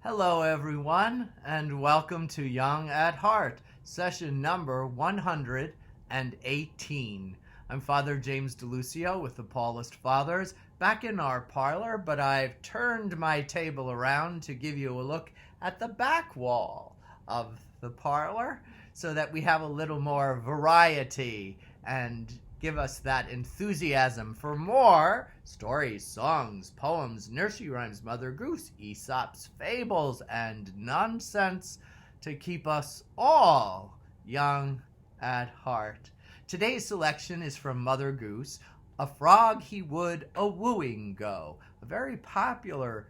Hello, everyone, and welcome to Young at Heart, session number 118. I'm Father James DeLucio with the Paulist Fathers, back in our parlor, but I've turned my table around to give you a look at the back wall of the parlor so that we have a little more variety and give us that enthusiasm for more stories, songs, poems, nursery rhymes, Mother Goose, Aesop's fables, and nonsense to keep us all young at heart. Today's selection is from Mother Goose, A Frog He Would A-Wooing Go, a very popular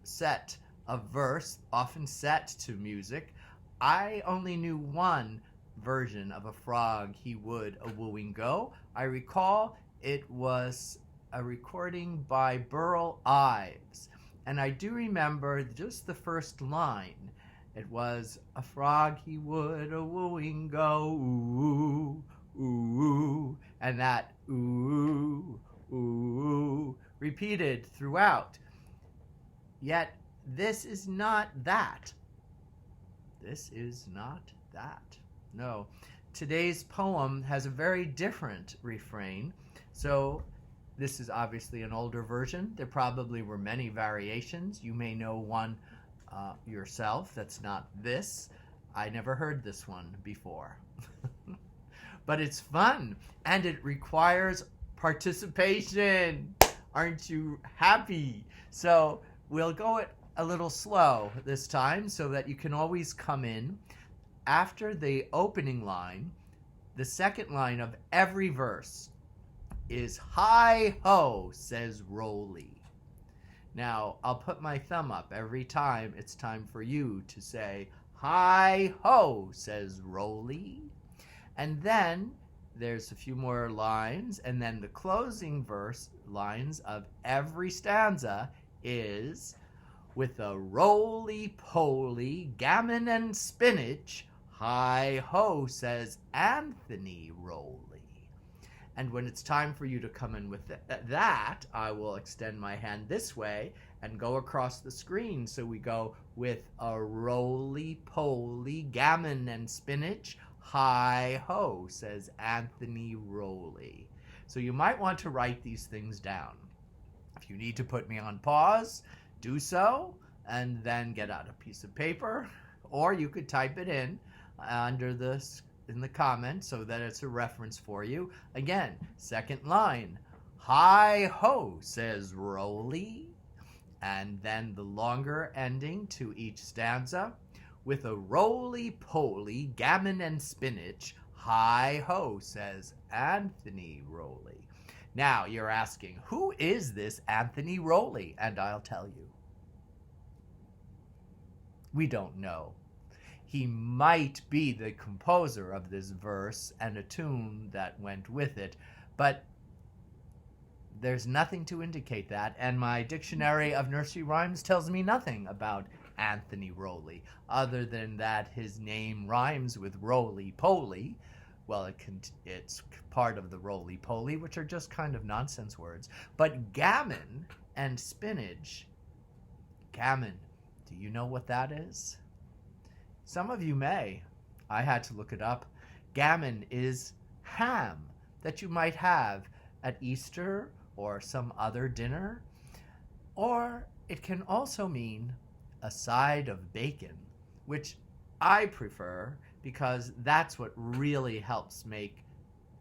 set of verse, often set to music. I only knew one version of A Frog He Would A-Wooing Go. I recall it was a recording by Burl Ives, and I do remember just the first line. It was, a frog he would a-wooing go, ooh, ooh, and that ooh, ooh, repeated throughout. Yet this is not that. This is not that. No. Today's poem has a very different refrain. So this is obviously an older version. There probably were many variations. You may know one yourself that's not this. I never heard this one before. But it's fun, and it requires participation. Aren't you happy? So we'll go it a little slow this time so that you can always come in. After the opening line, the second line of every verse is "Hi ho," says Rolly. Now, I'll put my thumb up every time it's time for you to say, "Hi ho," says Rolly. And then there's a few more lines, and then the closing verse lines of every stanza is, with a roly-poly, gammon and spinach, hi ho, says Anthony Rolly. And when it's time for you to come in with that, I will extend my hand this way and go across the screen. So we go with a roly-poly, gammon and spinach, hi ho, says Anthony Rolly. So you might want to write these things down. If you need to put me on pause, do so, and then get out a piece of paper, or you could type it in the comments so that it's a reference for you. Again, second line, hi ho, says Rolly, and then the longer ending to each stanza, with a roly-poly, gammon and spinach, hi ho, says Anthony Rolly. Now you're asking, who is this Anthony Rolly? And I'll tell you. We don't know. He might be the composer of this verse and a tune that went with it, but there's nothing to indicate that, and my dictionary of nursery rhymes tells me nothing about Anthony Rolly, other than that his name rhymes with roly-poly. Well, it's part of the roly-poly, which are just kind of nonsense words. But gammon and spinach, gammon, do you know what that is? Some of you may. I had to look it up. Gammon is ham that you might have at Easter or some other dinner. Or it can also mean a side of bacon, which I prefer because that's what really helps make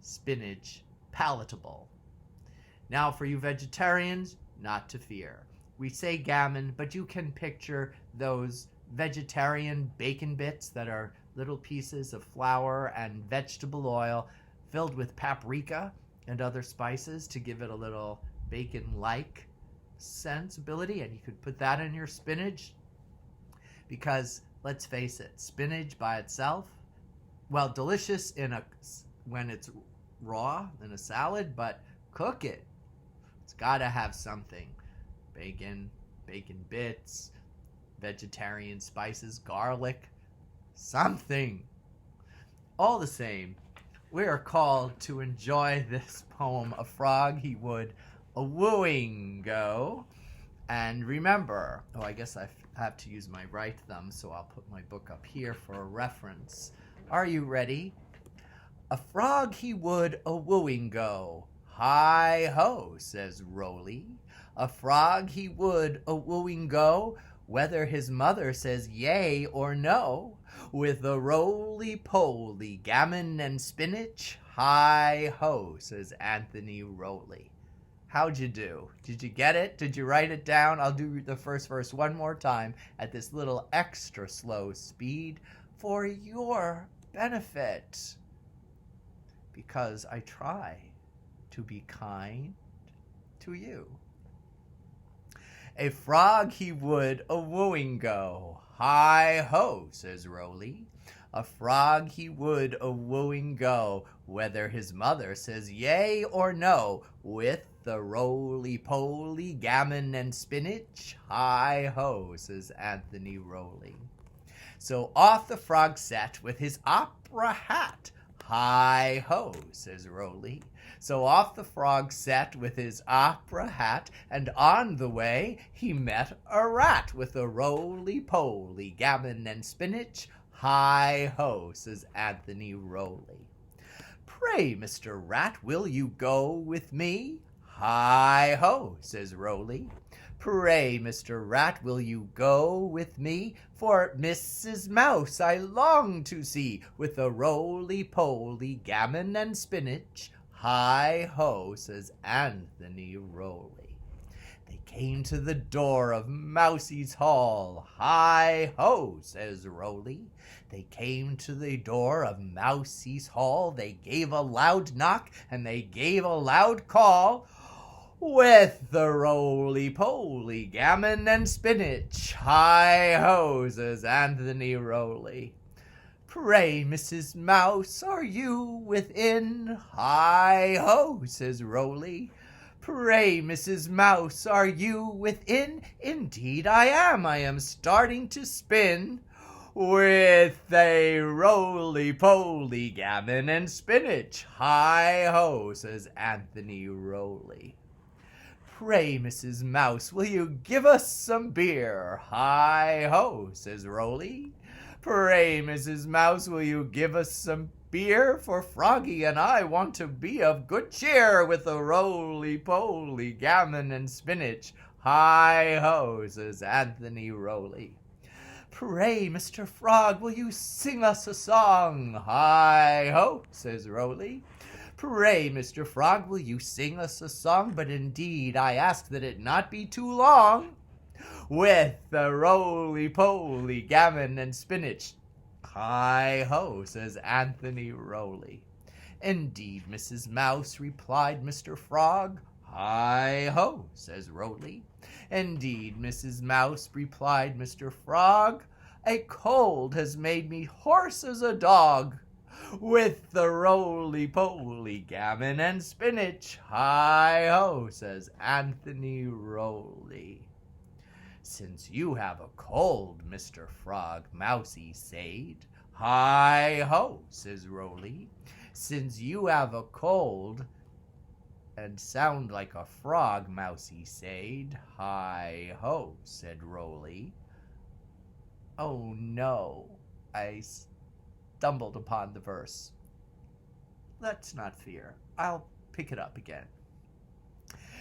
spinach palatable. Now, for you vegetarians, not to fear. We say gammon, but you can picture those vegetarian bacon bits that are little pieces of flour and vegetable oil filled with paprika and other spices to give it a little bacon-like sensibility, and you could put that in your spinach because, let's face it, spinach by itself, well, delicious when it's raw in a salad, but cook it. It's got to have something. Bacon bits, vegetarian spices, garlic, something. All the same, we are called to enjoy this poem, A Frog He Would A-Wooing Go, And remember, oh, I guess I have to use my right thumb, so I'll put my book up here for a reference. Are you ready? A frog he would a-wooing go. Hi-ho, says Roly. A frog he would a-wooing go, whether his mother says yea or no, with a roly-poly, gammon and spinach. Hi-ho, says Anthony Roly. How'd you do? Did you get it? Did you write it down? I'll do the first verse one more time at this little extra slow speed for your benefit, because I try to be kind to you. A frog he would a-wooing go. Hi-ho, says Roly. A frog he would a-wooing go, whether his mother says yea or no, with the roly-poly, gammon and spinach. Hi-ho, says Anthony Roly. So off the frog set with his opera hat. Hi-ho, says Roly. So off the frog set with his opera hat, and on the way he met a rat with a roly-poly, gammon and spinach. Hi-ho, says Anthony Roly. Pray, Mr. Rat, will you go with me? Hi-ho, says Roly. Pray, Mr. Rat, will you go with me? For Mrs. Mouse I long to see, with a roly-poly, gammon and spinach. Hi-ho, says Anthony Roly. They came to the door of Mousie's hall. Hi-ho, says Roly. They came to the door of Mousie's hall. They gave a loud knock, and they gave a loud call. With the roly-poly, gammon and spinach. Hi-ho, says Anthony Roly. Pray, Mrs. Mouse, are you within? Hi-ho, says Roly. Pray, Mrs. Mouse, are you within? Indeed I am starting to spin. With a roly-poly, gammon and spinach. Hi-ho, says Anthony Roly. Pray, Mrs. Mouse, will you give us some beer? Hi-ho, says Roly. Pray, Mrs. Mouse, will you give us some beer? For Froggy and I want to be of good cheer, with a roly-poly, gammon and spinach. Hi-ho, says Anthony Roly. Pray, Mr. Frog, will you sing us a song? Hi-ho, says Roly. Pray, Mr. Frog, will you sing us a song? But indeed, I ask that it not be too long. With the roly-poly, gammon and spinach. Hi-ho, says Anthony Roly. Indeed, Mrs. Mouse, replied Mr. Frog. Hi-ho, says Roly. Indeed, Mrs. Mouse, replied Mr. Frog. A cold has made me hoarse as a dog. With the roly-poly, gammon and spinach. Hi-ho, says Anthony Roly. Since you have a cold, Mr. Frog, Mousie said. Hi-ho, says Roly. Since you have a cold and sound like a frog, Mousie said. Hi-ho, said Roly. Oh no, I stumbled upon the verse. Let's not fear. I'll pick it up again.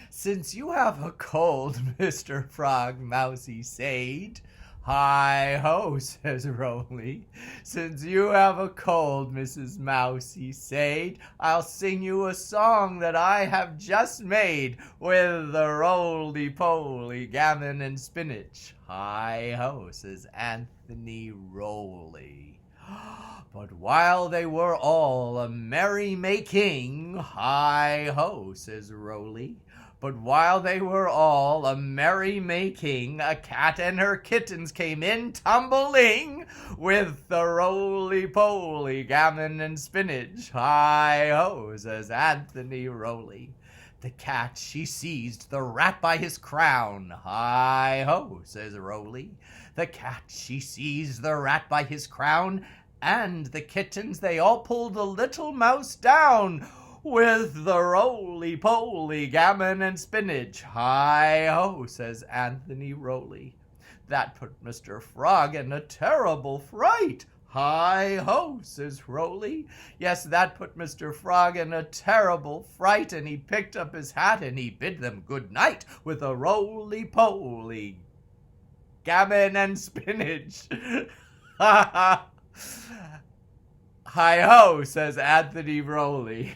Since you have a cold, Mr. Frog, Mousie said. Hi-ho, says Roly. Since you have a cold, Mrs. Mousie said, I'll sing you a song that I have just made, with the roly-poly, gammon and spinach. Hi-ho, says Anthony Roly. But while they were all a merry-making, hi-ho, says Roly. But while they were all a merry-making, a cat and her kittens came in tumbling, with the roly-poly, gammon and spinach. Hi-ho, says Anthony Roly. The cat, she seized the rat by his crown. Hi-ho, says Roly. The cat, she seized the rat by his crown, and the kittens, they all pulled the little mouse down. with the roly-poly gammon and spinach. Hi-ho, says Anthony Roley. That put Mr. Frog in a terrible fright. Hi-ho, says Roley. Yes, that put Mr. Frog in a terrible fright, and he picked up his hat and he bid them good night with a roly-poly gammon and spinach. Ha ha. Hi-ho, says Anthony Roley.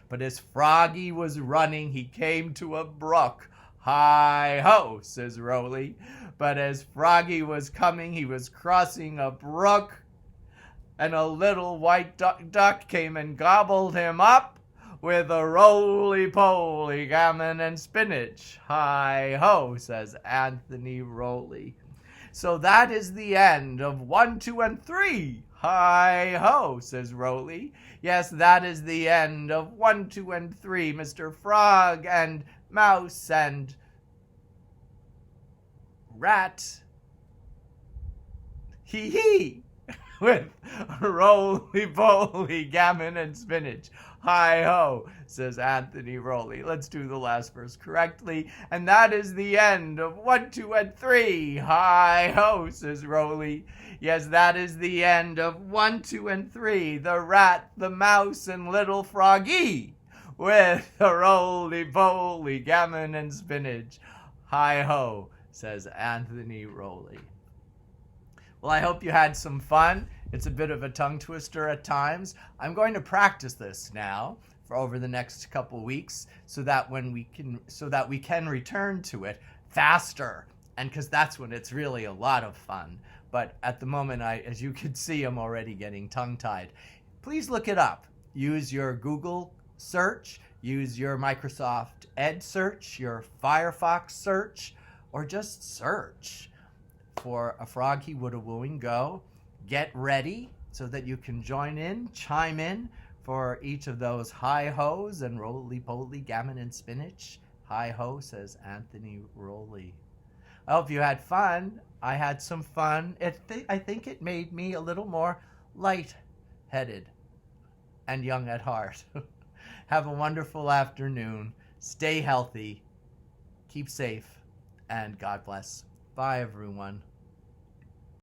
But as Froggy was running, he came to a brook. Hi-ho, says Roley. But as Froggy was coming, he was crossing a brook, and a little white duck came and gobbled him up with a roly-poly gammon and spinach. Hi-ho, says Anthony Roley. So that is the end of 1, 2, and 3. Hi-ho, says Roley. Yes, that is the end of 1, 2, and 3. Mr. Frog and Mouse and Rat. Hee-hee. With roly-poly gammon and spinach. Hi-ho, says Anthony Roley. Let's do the last verse correctly. And that is the end of 1, 2, and 3. Hi-ho, says Roley. Yes, that is the end of 1, 2, and 3. The rat, the mouse, and little Froggy. With the roly-poly gammon and spinach. Hi-ho, says Anthony Roley. Well, I hope you had some fun. It's a bit of a tongue twister at times. I'm going to practice this now for over the next couple weeks so that we can return to it faster, and because that's when it's really a lot of fun. But at the moment, as you can see, I'm already getting tongue-tied. Please look it up. Use your Google search, use your Microsoft Edge search, your Firefox search, or just search for A Frog He Woulda Wooing Go. Get ready so that you can chime in for each of those hi-hos and roly-poly gammon and spinach. Hi-ho, says Anthony Roley. I hope you had fun. I had some fun. I think it made me a little more light-headed and young at heart. Have a wonderful afternoon. Stay healthy. Keep safe. And God bless. Bye, everyone.